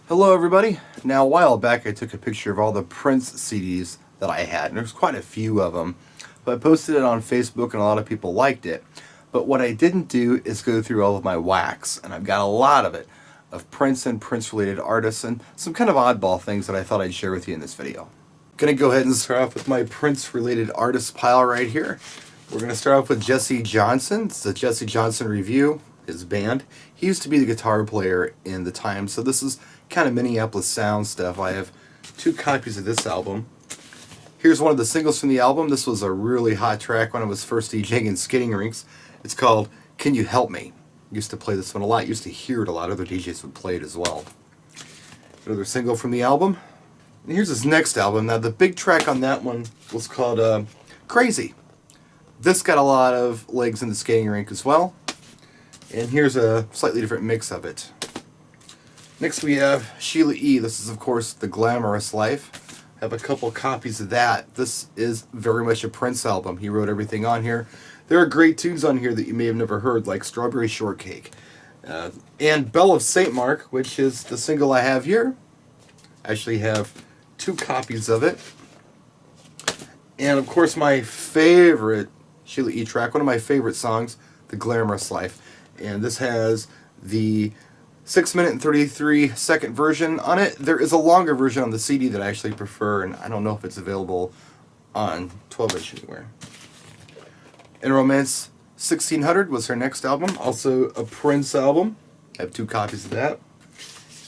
Hello everybody. Now a while back I took a picture of all the Prince CDs that I had, and there's quite a few of them. But I posted it on Facebook and a lot of people liked it. But what I didn't do is go through all of my wax, and I've got a lot of it, of Prince and Prince related artists and some kind of oddball things that I thought I'd share with you in this video. Gonna go ahead and start off with my Prince related artists pile right here. We're gonna start off with Jesse Johnson. It's the Jesse Johnson Review, his band. He used to be the guitar player in the time, so this is kind of Minneapolis sound stuff. I have 2 copies of this album. Here's one of the singles from the album. This was a really hot track when I was first DJing in skating rinks. It's called Can You Help Me? Used to play this one a lot. Used to hear it a lot. Other DJs would play it as well. Another single from the album. And here's his next album. Now the big track on that one was called Crazy. This got a lot of legs in the skating rink as well. And here's a slightly different mix of it. Next we have Sheila E. This is of course The Glamorous Life. I have a couple copies of that. This is very much a Prince album. He wrote everything on here. There are great tunes on here that you may have never heard, like Strawberry Shortcake. And Belle of St. Mark, which is the single I have here. I actually have 2 copies of it. And of course my favorite Sheila E. track, one of my favorite songs, The Glamorous Life. And this has the 6-minute and 33-second version on it. There is a longer version on the CD that I actually prefer, and I don't know if it's available on 12-inch anywhere. In Romance 1600 was her next album, also a Prince album. I have 2 copies of that.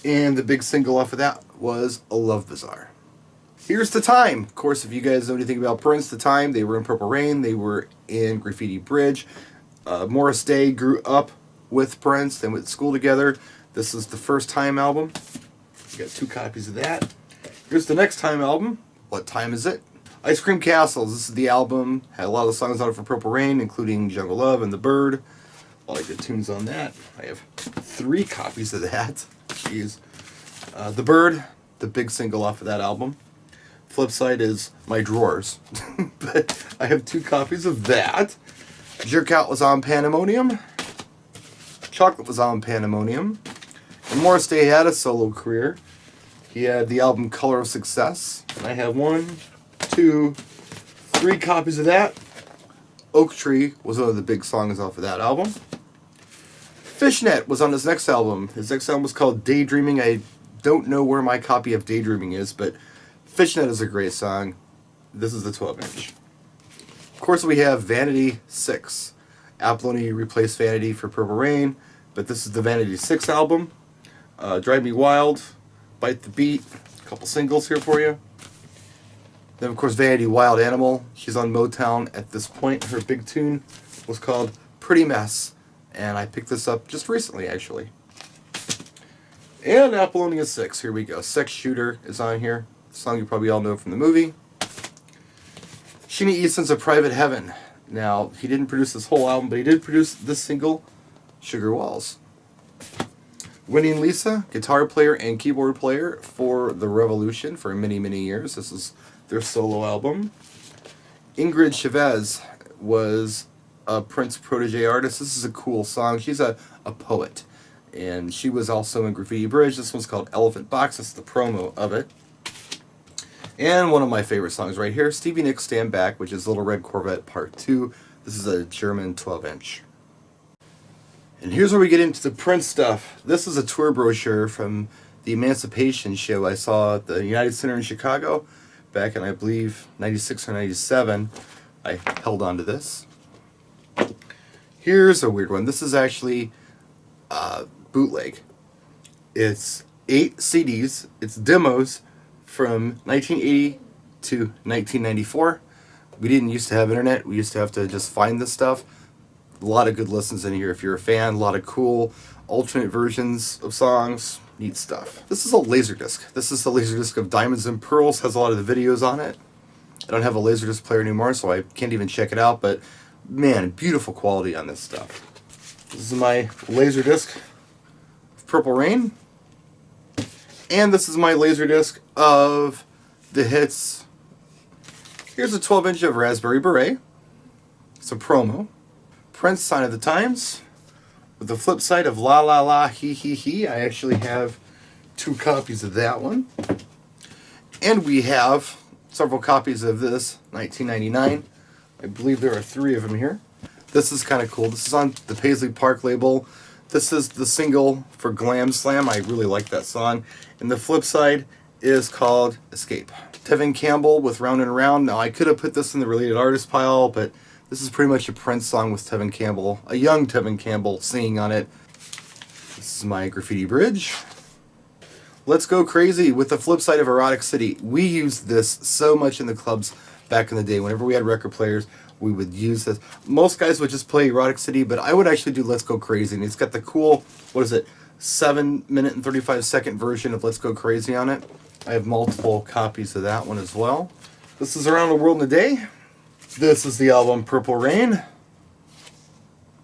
And the big single off of that was A Love Bazaar. Here's The Time. Of course, if you guys know anything about Prince, The Time, they were in Purple Rain, they were in Graffiti Bridge. Morris Day grew up with Prince, they went to school together. This is the First Time album. We got 2 copies of that. Here's the Next Time album. What Time Is It? Ice Cream Castles. This is the album. Had a lot of the songs on it for Purple Rain, including Jungle Love and The Bird. A lot of good tunes on that. I have 3 copies of that. Jeez. The Bird, the big single off of that album. Flip side is My Drawers. But I have 2 copies of that. Jerk Out was on Pandemonium. Chocolate was on Pandemonium. And Morris Day had a solo career. He had the album Color of Success. And I have 1, 2, 3 copies of that. Oak Tree was one of the big songs off of that album. Fishnet was on his next album. His next album was called Daydreaming. I don't know where my copy of Daydreaming is, but Fishnet is a great song. This is the 12-inch. Of course, we have Vanity 6. Apolloni replaced Vanity for Purple Rain, but this is the Vanity 6 album. Drive Me Wild, Bite the Beat, a couple singles here for you. Then, of course, Vanity Wild Animal. She's on Motown at this point. Her big tune was called Pretty Mess, and I picked this up just recently, actually. And Apollonia 6, here we go. Sex Shooter is on here, a song you probably all know from the movie. Sheena Easton's A Private Heaven. Now, he didn't produce this whole album, but he did produce this single, Sugar Walls. Winnie and Lisa, guitar player and keyboard player for The Revolution for many, many years. This is their solo album. Ingrid Chavez was a Prince protege artist. This is a cool song. She's a poet. And she was also in Graffiti Bridge. This one's called Elephant Box. That's the promo of it. And one of my favorite songs right here, Stevie Nicks' Stand Back, which is Little Red Corvette Part 2. This is a German 12-inch. And here's where we get into the Prince stuff. This is a tour brochure from the Emancipation show I saw at the United Center in Chicago back in, I believe, 96 or 97. I held on to this. Here's a weird one. This is actually bootleg. It's 8 CDs. It's demos from 1980 to 1994. We didn't used to have internet. We used to have to just find this stuff. A lot of good listens in here if you're a fan. A lot of cool alternate versions of songs. Neat stuff. This is a Laserdisc. This is the Laserdisc of Diamonds and Pearls. Has a lot of the videos on it. I don't have a Laserdisc player anymore, so I can't even check it out. But man, beautiful quality on this stuff. This is my Laserdisc of Purple Rain. And this is my Laserdisc of the hits. Here's a 12-inch of Raspberry Beret. It's a promo. Prince, Sign of the Times. With the flip side of La La La He He He, I actually have 2 copies of that one. And we have several copies of this, 1999. I believe there are 3 of them here. This is kind of cool. This is on the Paisley Park label. This is the single for Glam Slam. I really like that song. And the flip side is called Escape. Tevin Campbell with Round and Round. Now, I could have put this in the related artist pile, but this is pretty much a Prince song with Tevin Campbell, a young Tevin Campbell singing on it. This is my graffiti bridge. Let's Go Crazy with the flip side of Erotic City. We used this so much in the clubs back in the day. Whenever we had record players, we would use this. Most guys would just play Erotic City, but I would actually do Let's Go Crazy. And it's got the cool, 7-minute and 35-second version of Let's Go Crazy on it. I have multiple copies of that one as well. This is Around the World in a Day. This is the album Purple Rain.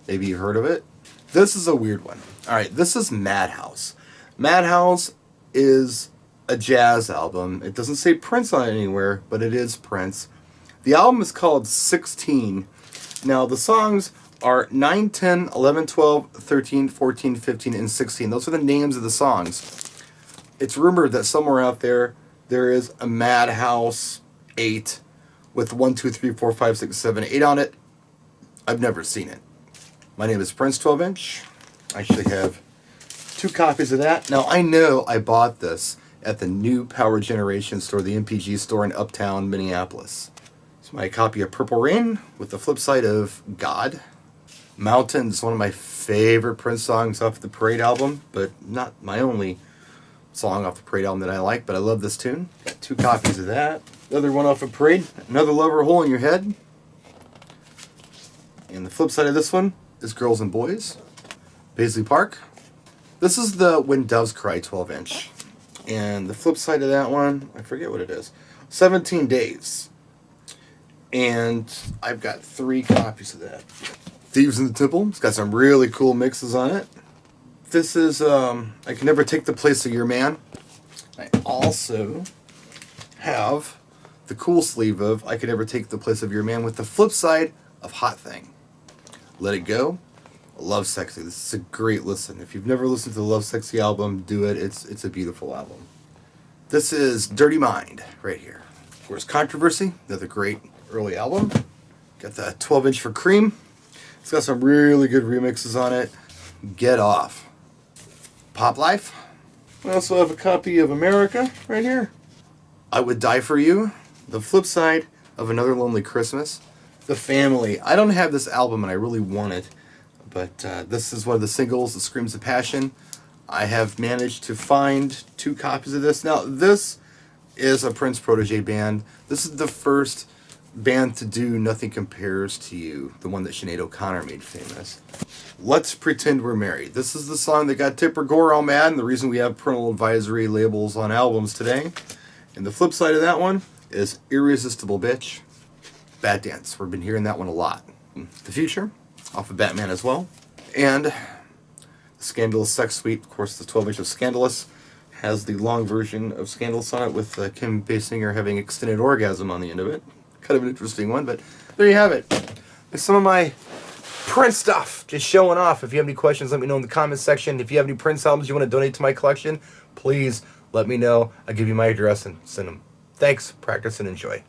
Maybe you've heard of it. This is a weird one. All right, this is Madhouse. Madhouse is a jazz album. It doesn't say Prince on it anywhere, but it is Prince. The album is called 16. Now, the songs are 9, 10, 11, 12, 13, 14, 15, and 16. Those are the names of the songs. It's rumored that somewhere out there is a Madhouse 8 with 1, 2, 3, 4, 5, 6, 7, 8 on it. I've never seen it. My name is Prince 12-inch. I actually have 2 copies of that. Now, I know I bought this at the New Power Generation store, the MPG store in Uptown, Minneapolis. It's my copy of Purple Rain with the flip side of God. Mountains, one of my favorite Prince songs off the Parade album, but not my only song off the Parade album that I like, but I love this tune. Got 2 copies of that. Another one off of Parade, Another Lover Hole in Your Head. And the flip side of this one is Girls and Boys, Paisley Park. This is the When Doves Cry 12-inch. And the flip side of that one, I forget what it is, 17 Days. And I've got 3 copies of that. Thieves in the Temple. It's got some really cool mixes on it. This is I Can Never Take the Place of Your Man. I also have the cool sleeve of I Can Never Take the Place of Your Man with the flip side of Hot Thing. Let It Go. Love Sexy. This is a great listen. If you've never listened to the Love Sexy album, do it. It's a beautiful album. This is Dirty Mind right here. Of course, Controversy, another great early album. Got the 12-inch for Cream. It's got some really good remixes on it. Get Off. Pop Life. I also have a copy of America right here. I Would Die For You. The flip side of Another Lonely Christmas. The Family. I don't have this album and I really want it, but this is one of the singles that screams of passion. I have managed to find 2 copies of this. Now, this is a Prince protege band. This is the first band to do Nothing Compares to You, the one that Sinead O'Connor made famous. Let's Pretend We're Married. This is the song that got Tipper Gore all mad, and the reason we have parental advisory labels on albums today. And the flip side of that one is Irresistible Bitch, Bad Dance. We've been hearing that one a lot. The Future, off of Batman as well. And Scandalous Sex Suite, of course, the 12-inch of Scandalous has the long version of Scandalous on it with Kim Basinger having extended orgasm on the end of it. Kind of an interesting one, but there you have it. There's some of my Prince stuff, just showing off. If you have any questions, let me know in the comments section. If you have any Prince albums you want to donate to my collection, please let me know. I'll give you my address and send them. Thanks, practice, and enjoy.